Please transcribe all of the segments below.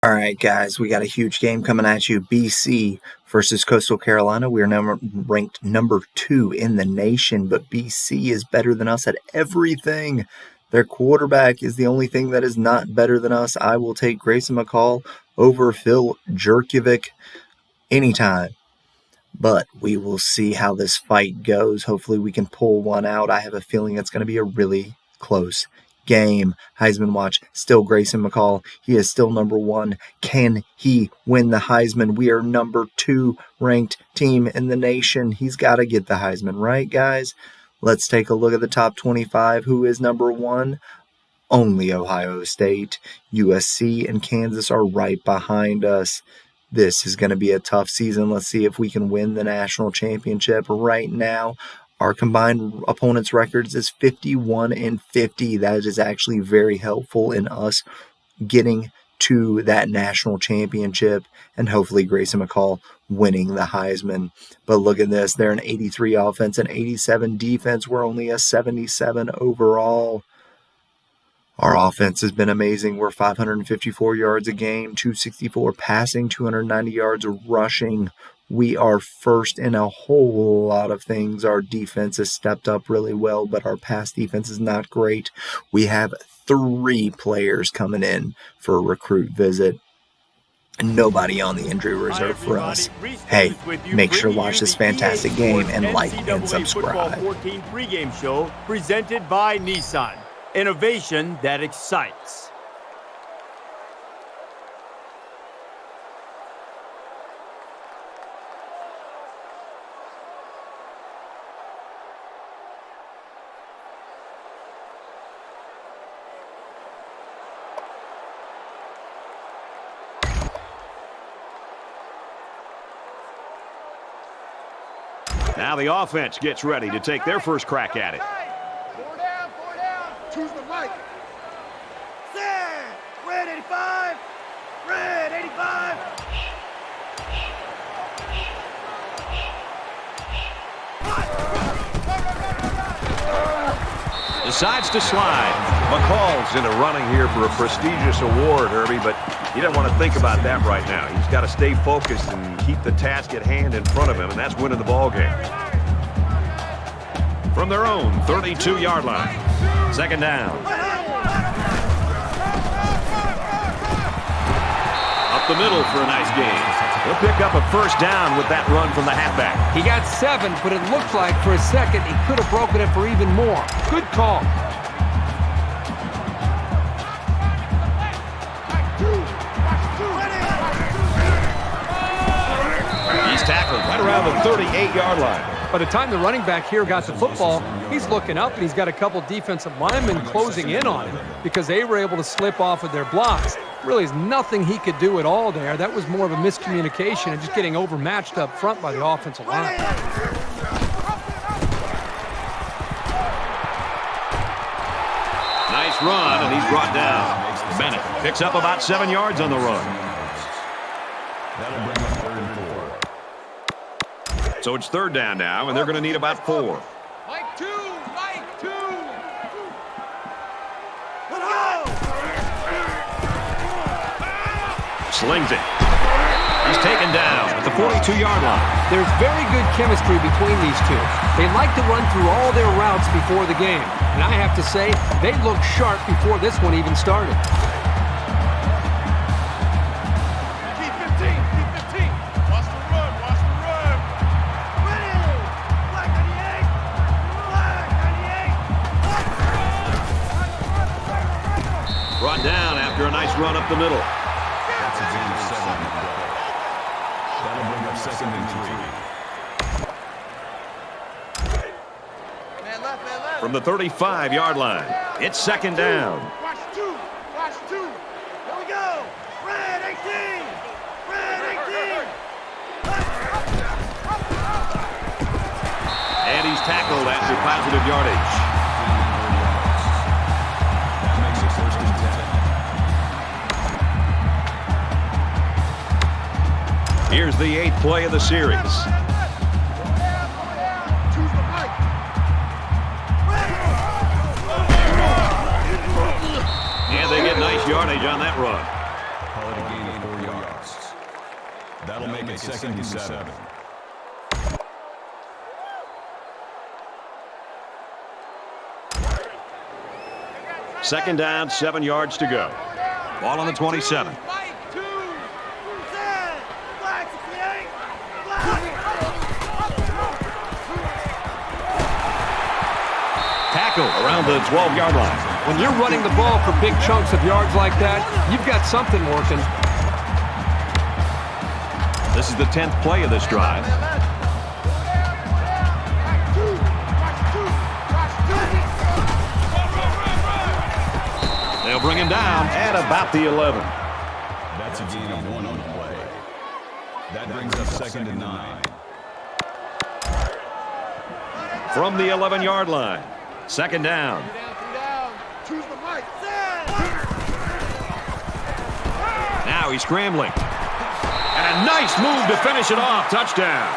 All right, guys, we got a huge game coming at you. BC versus Coastal Carolina. We are ranked number 2 in the nation, but BC is better than us at everything. Their quarterback is the only thing that is not better than us. I will take Grayson McCall over Phil Jurkovec anytime. But we will see how this fight goes. Hopefully we can pull one out. I have a feeling it's going to be a really close game. Heisman watch, still Grayson McCall. He is still number 1. Can he win the Heisman? We are number 2 ranked team in the nation. He's got to get the Heisman, right, guys? Let's take a look at the top 25. Who is number 1? Only Ohio State. USC and Kansas are right behind us. This is going to be a tough season. Let's see if we can win the national championship. Right now, our combined opponents' records is 51-50. That is actually very helpful in us getting to that national championship and hopefully Grayson McCall winning the Heisman. But look at this. They're an 83 offense and 87 defense. We're only a 77 overall. Our offense has been amazing. We're 554 yards a game, 264 passing, 290 yards rushing. We are first in a whole lot of things. Our defense has stepped up really well, but our pass defense is not great. We have 3 players coming in for a recruit visit. Nobody on the injury reserve for us. Hey, make sure to watch this fantastic game and like and subscribe. 14 pregame show presented by Nissan. Innovation that excites. Now the offense gets ready to take their first crack at it. Four down. Choose the right. Set. Red 85. Red 85. Decides to slide. McCall's in a running here for a prestigious award, Herbie, but he doesn't want to think about that right now. He's got to stay focused and keep the task at hand in front of him, and that's winning the ball game. From their own 32-yard line. Second down. Up the middle for a nice gain. He'll pick up a first down with that run from the halfback. He got 7, but it looked like for a second he could have broken it for even more. Good call. He's tackled right around the 38-yard line. By the time the running back here got the football, he's looking up and he's got a couple defensive linemen closing in on him because they were able to slip off of their blocks. Really is nothing he could do at all there. That was more of a miscommunication and just getting overmatched up front by the offensive line. Nice run, and he's brought down. Bennett picks up about 7 yards on the run. That'll bring up 3rd and 4. So it's 3rd down now, and they're going to need about 4. Mike 2. Let's go. Slings it. He's taken down at the 42-yard line. There's very good chemistry between these two. They like to run through all their routes before the game. And I have to say, they looked sharp before this one even started. Keep 15. Watch the run. Ready. Black 98. Black 98. Brought down after a nice run up the middle. That's a gain of 7. That'll bring up 2nd and 3. Man left. From the 35-yard line, it's 2nd down. Watch 2. Here we go. Red 18. Red 18. And he's tackled after positive yardage. That makes it 1st and 10. Here's the 8th play of the series. Four down. Choose the right. And they get nice yardage on that run. Call it a gain of That'll make it 2nd and 7. Second down, 7 yards to go. Ball on the 27. Tackle around the 12-yard line. When you're running the ball for big chunks of yards like that, you've got something working. This is the 10th play of this drive. They'll bring him down at about the 11. That's a gain of 1 on the play. That brings up 2nd and 9. From the 11-yard line. Second down. Choose the mic. Now he's scrambling. And a nice move to finish it off. Touchdown.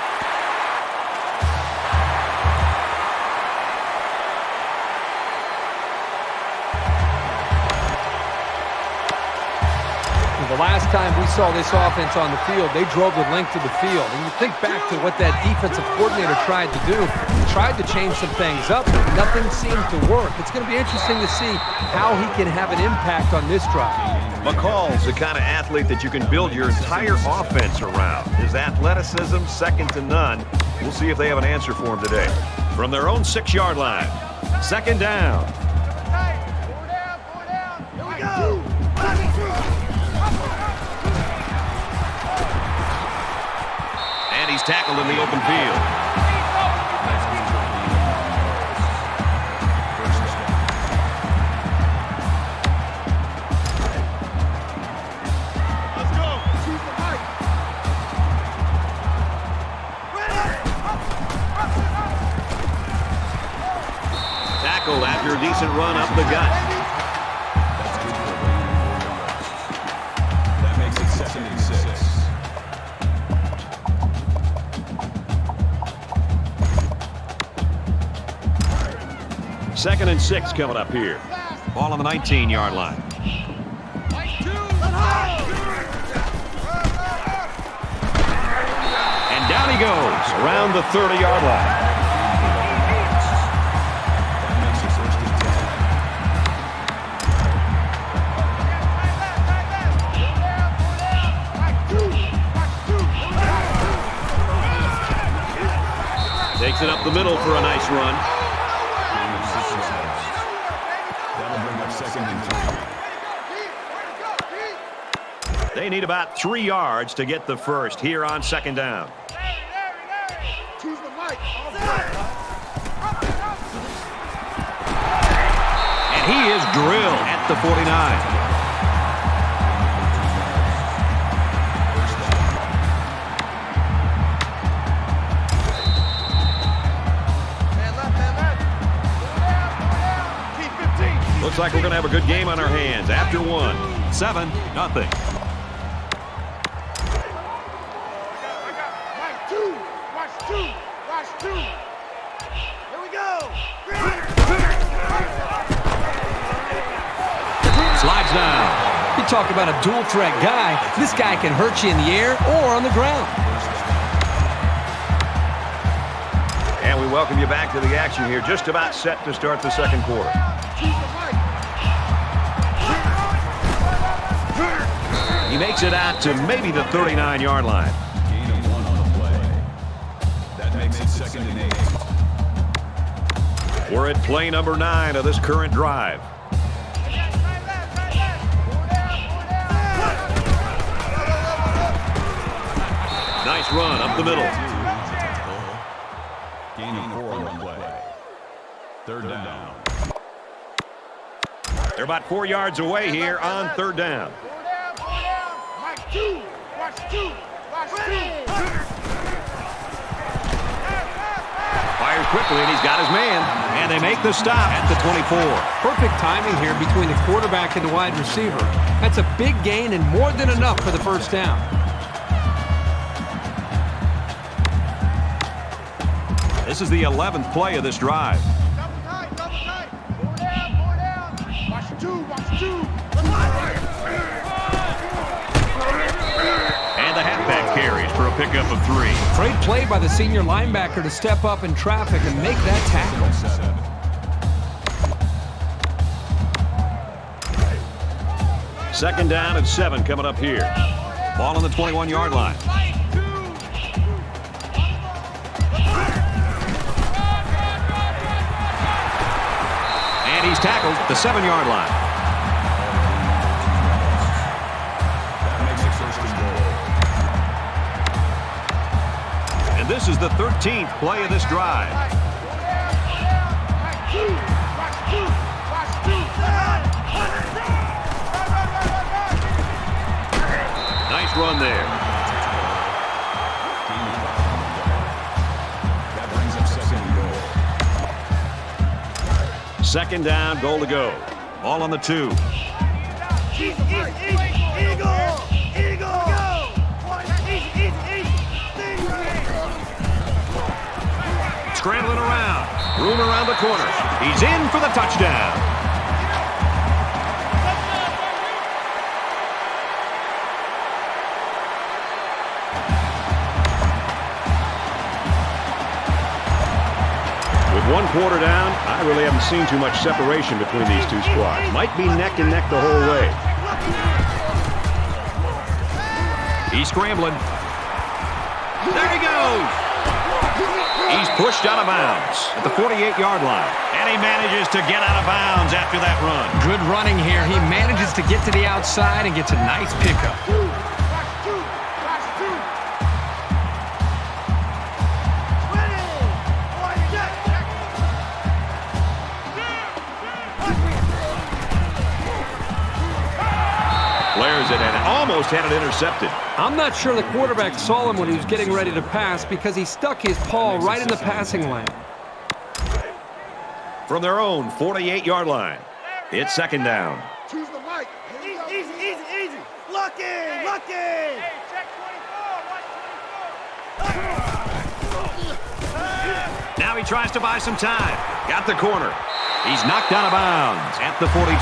The last time we saw this offense on the field, they drove the length of the field. And you think back to what that defensive coordinator tried to do. He tried to change some things up, but nothing seemed to work. It's going to be interesting to see how he can have an impact on this drive. McCall's the kind of athlete that you can build your entire offense around. His athleticism, second to none. We'll see if they have an answer for him today. From their own 6-yard line. Second down. Here we go. And he's tackled in the open field. Let's go. Choose the mic. Tackled after a decent run up the gut. That's good for a gain of 4 yards. That makes it 2nd and 6. Second and 6 coming up here. Ball on the 19-yard line. And down he goes around the 30-yard line. That makes it 1st and 10. Takes it up the middle for a nice run. That'll bring up 2nd and 3. They need about 3 yards to get the first here on second down. Choose the mic. And he is drilled at the 49. Looks like we're going to have a good game on our hands after 1. 7-0. Mic 2. Watch 2. Watch 2. Here we go. Slides down. You talk about a dual threat guy. This guy can hurt you in the air or on the ground. And we welcome you back to the action here. Just about set to start the second quarter. Choose the mic. He makes it out to maybe the 39-yard line. Gain of 1 on the play. That makes it 2nd and 8. We're at play number 9 of this current drive. Nice run up the middle. Gain of 4 on the play. 3rd down. They're about 4 yards away here on 3rd down. Mic 2. Watch 2. Watch 2. Fires quickly, and he's got his man. And they make the stop at the 24. Perfect timing here between the quarterback and the wide receiver. That's a big gain and more than enough for the first down. This is the 11th play of this drive. Double tight. Double tight. Four down. Watch 2. Watch 2. And the halfback carry pickup of 3. Great play by the senior linebacker to step up in traffic and make that tackle. 2nd down and 7 coming up here. Ball on the 21-yard line. And he's tackled at the 7-yard line. And this is the 13th play of this drive. Nice run there. That brings up 2nd 2nd and goal. down, goal to go. Ball on the 2. Scrambling around. Room around the corner. He's in for the touchdown. With 1 quarter down, I really haven't seen too much separation between these two squads. Might be neck and neck the whole way. He's scrambling. There he goes. He's pushed out of bounds at the 48-yard line. And he manages to get out of bounds after that run. Good running here. He manages to get to the outside and gets a nice pickup. Flares it and almost had it intercepted. I'm not sure the quarterback saw him when he was getting ready to pass because he stuck his paw right in the passing lane. From their own 48-yard line, it's 2nd down. Choose the mic. Easy. Lucky. Hey, check 24. Now he tries to buy some time. Got the corner. He's knocked out of bounds at the 42.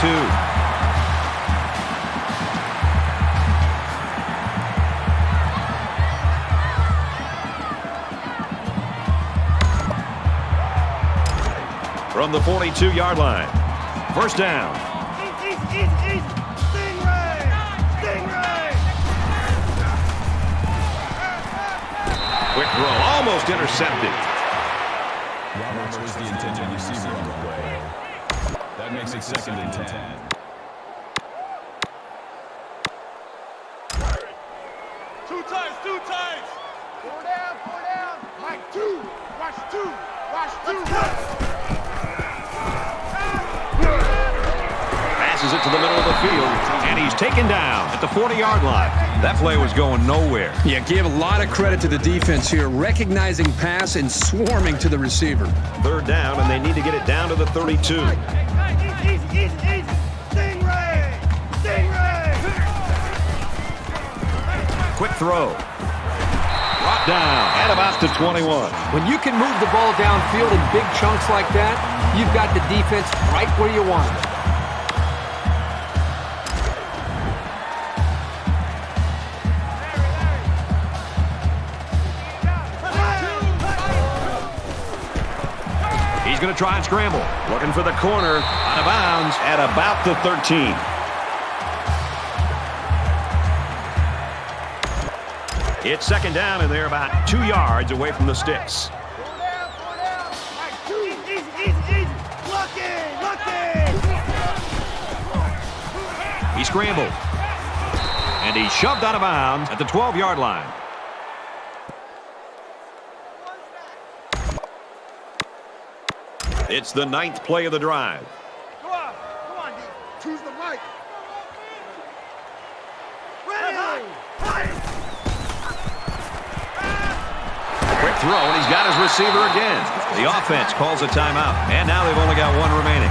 From the 42-yard line. 1st down. Easy. Stingray. Quick throw. Almost intercepted. Roberts was the intended receiver on the play. That makes it 2nd and 10. Two times. 4 down. Mike 2. Watch 2. Passes it to the middle of the field, and he's taken down at the 40-yard line. That play was going nowhere. Yeah, give a lot of credit to the defense here, recognizing pass and swarming to the receiver. 3rd down, and they need to get it down to the 32. Easy. Stingray. Quick throw. Brought down at about the 21. When you can move the ball downfield in big chunks like that, you've got the defense right where you want it. He's going to try and scramble. Looking for the corner. Out of bounds at about the 13. It's 2nd down, and they're about 2 yards away from the sticks. 4 down. Mike 2. Easy. Lucky. He scrambled. And he's shoved out of bounds at the 12-yard line. It's the 9th play of the drive. Come on, D. Choose the mic. Ready. Quick throw, and he's got his receiver again. The offense calls a timeout, and now they've only got 1 remaining.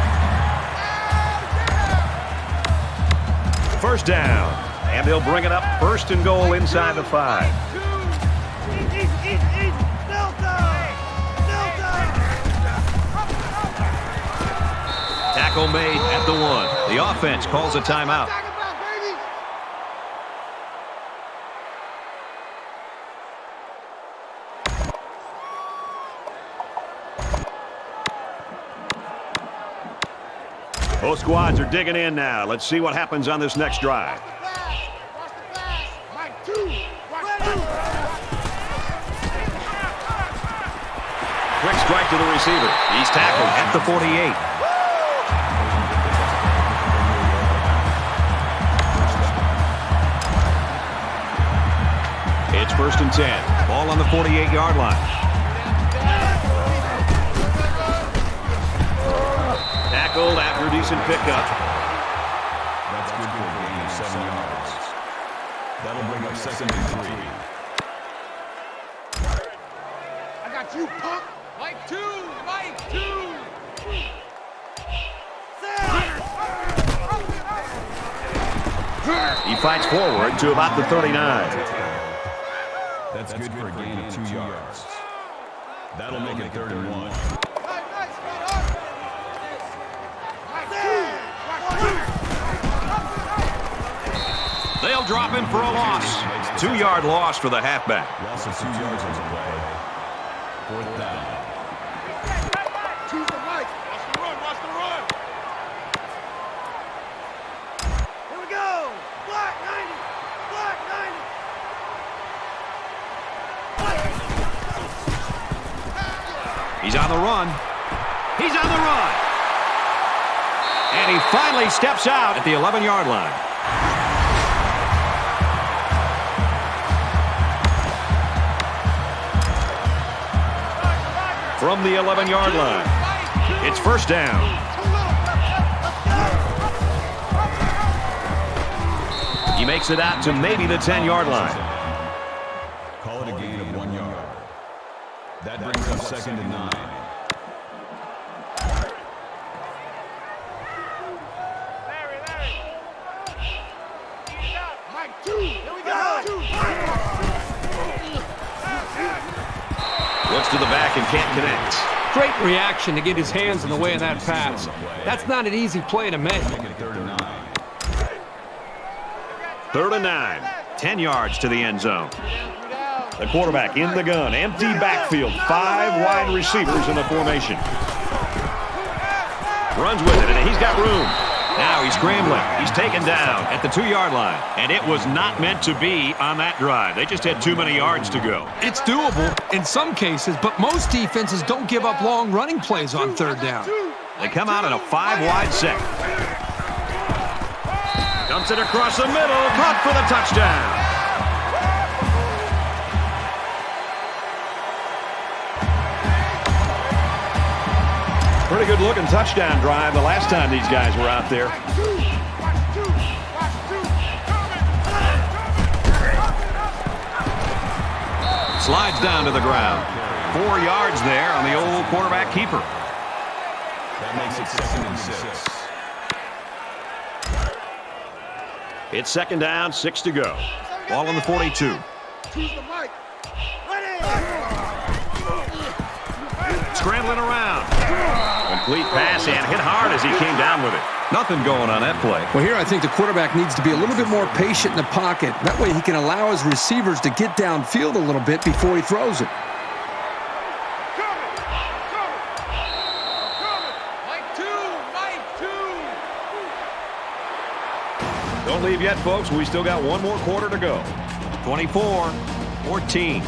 1st down, and they'll bring it up 1st and goal inside the 5. Easy. Delta. Tackle made at the 1. The offense calls a timeout. Both squads are digging in now. Let's see what happens on this next drive. Watch the pass. Mike 2. Watch 2. Quick strike to the receiver. He's tackled at the 48. It's 1st and 10. Ball on the 48-yard line. Tackled after a decent pickup. That's good for a gain of 7 yards. That'll bring up 2nd and 3. I got you, punk. Mike 2. Mike 2. He fights forward to about the 39. That's good for a gain of 2 yards. That'll make it 3rd and 1. They'll drop him for a loss. 2-yard loss for the halfback. Loss of 2 yards on the play. 4th down. Choose the Mike. Watch the run. Watch the run. Here we go. Black 90. Black 90. He's on the run. He's on the run. And he finally steps out at the 11-yard line. From the 11-yard line, it's 1st down. He makes it out to maybe the 10-yard line. Call it a gain of 1 yard. That brings up 2nd and 9. Mike 2. Here we go. Looks to the back and can't connect. Great reaction to get his hands in the way of that pass. That's not an easy play to make. Make it 3rd and 9. 3rd and 9. 10 yards to the end zone. The quarterback in the gun. Empty backfield. 5 wide receivers in the formation. Runs with it, and he's got room. Now he's scrambling. He's taken down at the 2-yard line. And it was not meant to be on that drive. They just had too many yards to go. It's doable in some cases, but most defenses don't give up long running plays on 3rd down. They come out in a 5-wide set. Dumps it across the middle. Caught for the touchdown. Pretty good looking touchdown drive the last time these guys were out there. Slides down to the ground. 4 yards there on the old quarterback keeper. That makes it 2nd and 6. It's 2nd down, 6 to go. Ball on the 42. Choose the Mike. Scrambling around. Complete pass and hit hard as he came down with it. Nothing going on that play. Well, here I think the quarterback needs to be a little bit more patient in the pocket. That way he can allow his receivers to get downfield a little bit before he throws it. Mike 2. Mike 2. Don't leave yet, folks. We still got 1 more quarter to go. 24-14.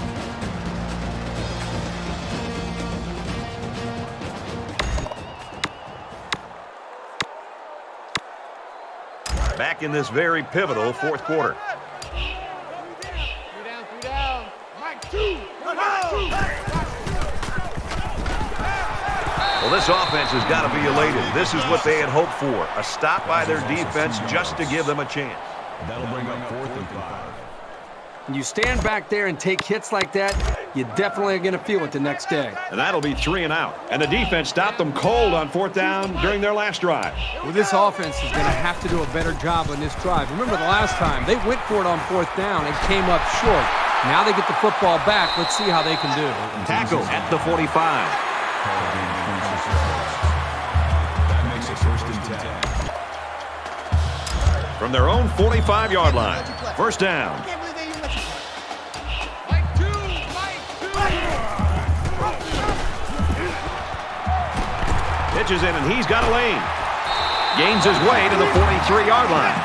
Back in this very pivotal 4th quarter. 3 down. Mike 2. Well, this offense has got to be elated. This is what they had hoped for. A stop by their defense just to give them a chance. That'll bring up 4th and 5. When you stand back there and take hits like that, you definitely are going to feel it the next day. And that'll be 3 and out. And the defense stopped them cold on 4th down during their last drive. Well, this offense is going to have to do a better job on this drive. Remember the last time, they went for it on 4th down and came up short. Now they get the football back. Let's see how they can do. Tackle at the 45. That makes it 1st and 10. From their own 45-yard line. 1st down. Mike 2. Mike 2. Pitches in, and he's got a lane. Gains his way to the 43-yard line.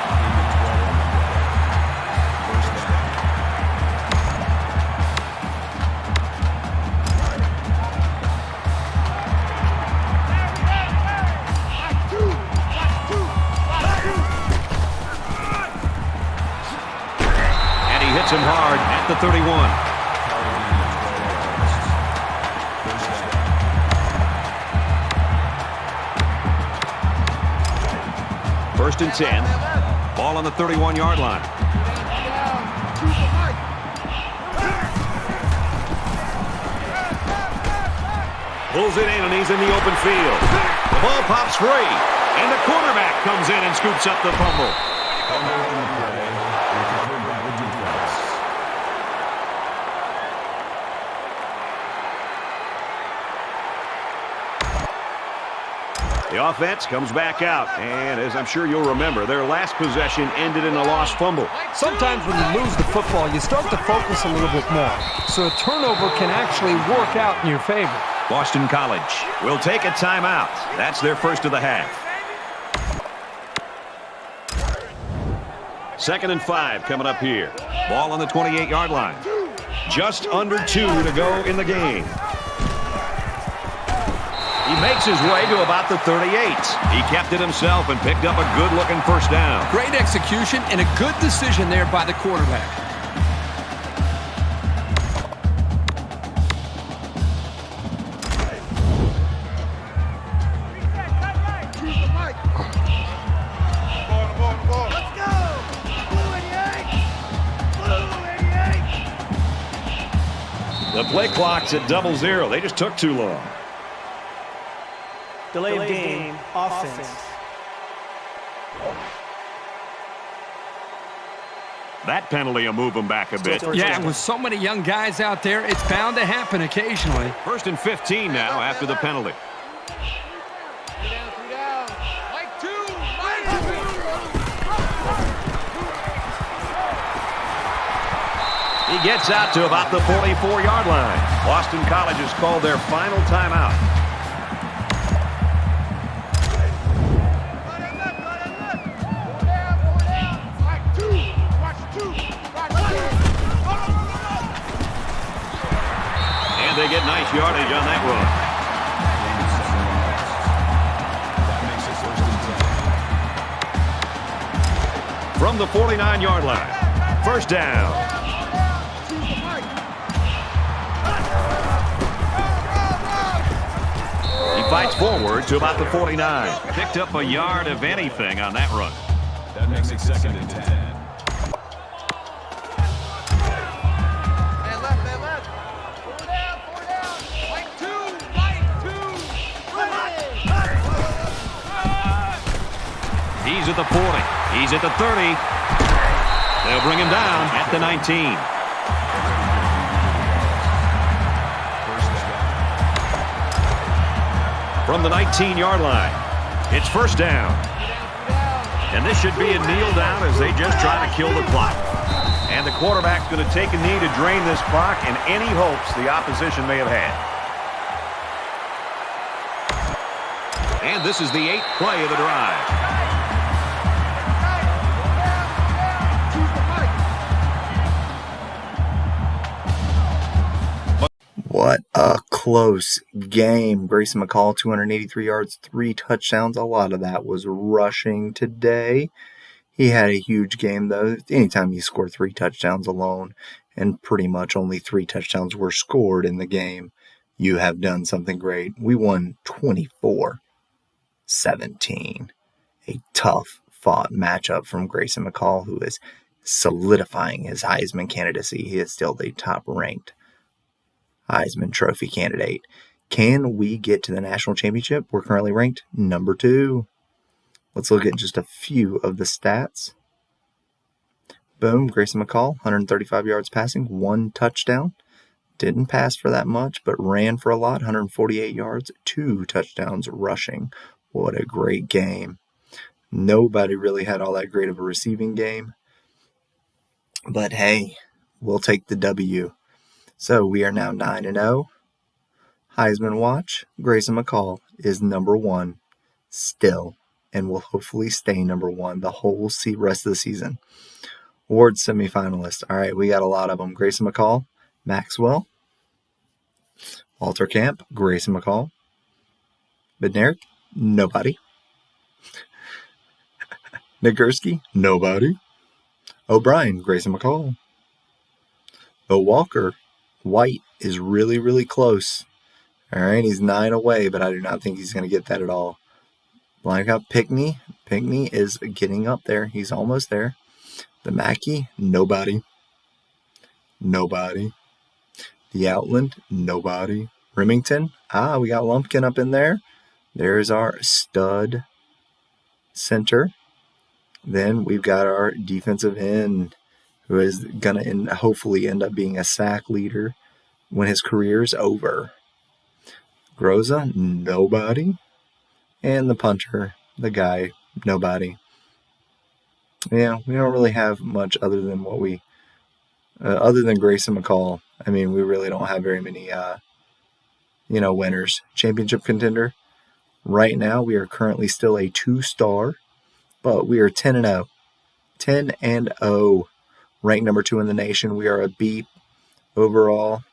Hits him hard at the 31. First and 10. Ball on the 31-yard line. Pulls it in, and he's in the open field. The ball pops free, and the quarterback comes in and scoops up the fumble. The offense comes back out, and as I'm sure you'll remember, their last possession ended in a lost fumble. Sometimes when you lose the football, you start to focus a little bit more, so a turnover can actually work out in your favor. Boston College will take a timeout. That's their first of the half. 2nd and 5 coming up here. Ball on the 28-yard line. Just under 2 to go in the game. He makes his way to about the 38. He kept it himself and picked up a good-looking first down. Great execution and a good decision there by the quarterback. The play clock's at 0-0. They just took too long. Delay of game, offense. That penalty will move them back a bit. Yeah, with so many young guys out there, it's bound to happen occasionally. 1st and 15 now after the penalty. He gets out to about the 44-yard line. Boston College has called their final timeout. And they get nice yardage on that run. From the 49-yard line. First down. Fights forward to about the 49. Picked up a yard of anything on that run. That makes it 2nd and 10. Man left. Four down. Right two. He's at the 40. He's at the 30. They'll bring him down at the 19. From the 19-yard line, it's first down. And this should be a kneel down as they just try to kill the clock. And the quarterback's going to take a knee to drain this clock and any hopes the opposition may have had. And this is the 8th play of the drive. What a close game. Grayson McCall, 283 yards, 3 touchdowns. A lot of that was rushing today. He had a huge game, though. Anytime you score 3 touchdowns alone, and pretty much only 3 touchdowns were scored in the game, you have done something great. We won 24-17. A tough-fought matchup from Grayson McCall, who is solidifying his Heisman candidacy. He is still the top-ranked Heisman Trophy candidate. Can we get to the national championship? We're currently ranked number 2. Let's look at just a few of the stats. Boom, Grayson McCall, 135 yards passing, 1 touchdown. Didn't pass for that much, but ran for a lot, 148 yards, 2 touchdowns rushing. What a great game. Nobody really had all that great of a receiving game. But hey, we'll take the W. So we are now 9-0. Heisman watch, Grayson McCall is number 1 still. and will hopefully stay number 1 the whole rest of the season. Awards semifinalists. All right, we got a lot of them. Grayson McCall, Maxwell, Walter Camp, Grayson McCall, Bednarik, nobody. Nagurski, nobody. O'Brien, Grayson McCall. Walker, White is really, really close. All right, he's 9 away, but I do not think he's going to get that at all. Line up Pinkney. Pinkney is getting up there. He's almost there. The Mackey, nobody. Nobody. The Outland, nobody. Remington, we got Lumpkin up in there. There's our stud center. Then we've got our defensive end, who is going to hopefully end up being a sack leader when his career's over. Groza, nobody. And the punter, the guy, nobody. Yeah, we don't really have much other than other than Grayson McCall. I mean, we really don't have very many, winners. Championship contender. Right now, we are currently still a 2-star, but we are 10-0. 10-0. Ranked number 2 in the nation. We are a B overall.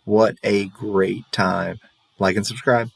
What a great time. Like and subscribe.